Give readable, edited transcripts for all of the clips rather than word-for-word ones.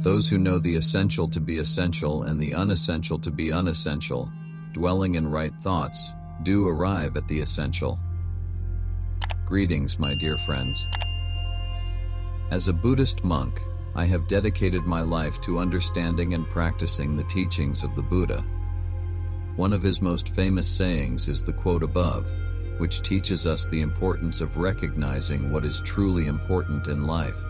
Those who know the essential to be essential and the unessential to be unessential, dwelling in right thoughts, do arrive at the essential. Greetings, my dear friends. As a Buddhist monk, I have dedicated my life to understanding and practicing the teachings of the Buddha. One of his most famous sayings is the quote above, which teaches us the importance of recognizing what is truly important in life.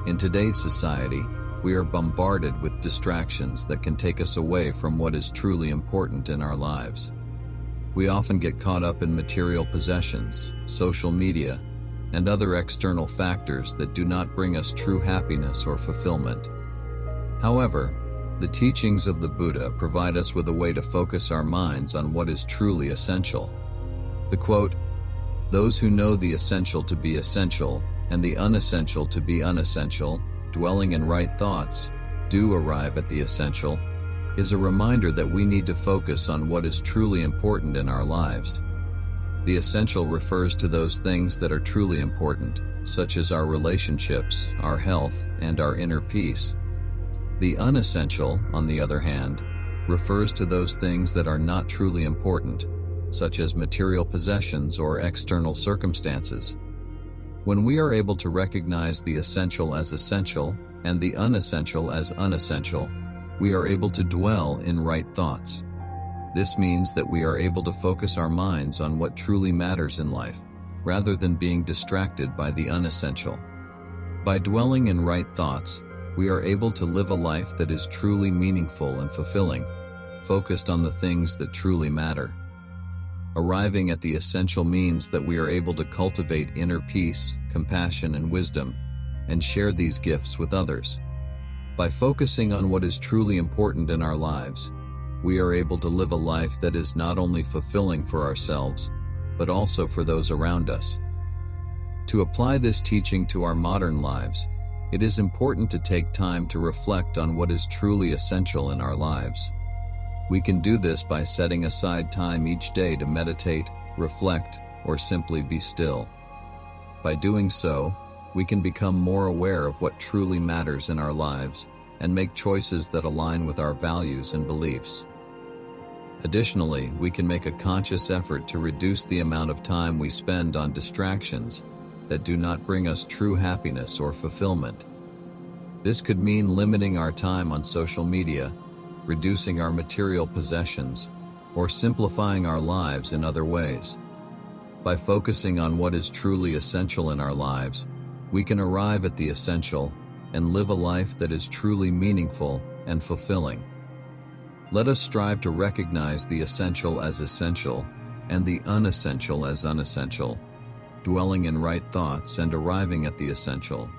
In today's society, we are bombarded with distractions that can take us away from what is truly important in our lives. We often get caught up in material possessions, social media, and other external factors that do not bring us true happiness or fulfillment. However, the teachings of the Buddha provide us with a way to focus our minds on what is truly essential. The quote, "Those who know the essential to be essential and the unessential to be unessential, dwelling in right thoughts, do arrive at the essential," is a reminder that we need to focus on what is truly important in our lives. The essential refers to those things that are truly important, such as our relationships, our health, and our inner peace. The unessential, on the other hand, refers to those things that are not truly important, such as material possessions or external circumstances. When we are able to recognize the essential as essential and the unessential as unessential, we are able to dwell in right thoughts. This means that we are able to focus our minds on what truly matters in life, rather than being distracted by the unessential. By dwelling in right thoughts, we are able to live a life that is truly meaningful and fulfilling, focused on the things that truly matter. Arriving at the essential means that we are able to cultivate inner peace, compassion, and wisdom, and share these gifts with others. By focusing on what is truly important in our lives, we are able to live a life that is not only fulfilling for ourselves, but also for those around us. To apply this teaching to our modern lives, it is important to take time to reflect on what is truly essential in our lives. We can do this by setting aside time each day to meditate, reflect, or simply be still. By doing so, we can become more aware of what truly matters in our lives and make choices that align with our values and beliefs. Additionally, we can make a conscious effort to reduce the amount of time we spend on distractions that do not bring us true happiness or fulfillment. This could mean limiting our time on social media, reducing our material possessions, or simplifying our lives in other ways. By focusing on what is truly essential in our lives, we can arrive at the essential and live a life that is truly meaningful and fulfilling. Let us strive to recognize the essential as essential and the unessential as unessential, dwelling in right thoughts and arriving at the essential.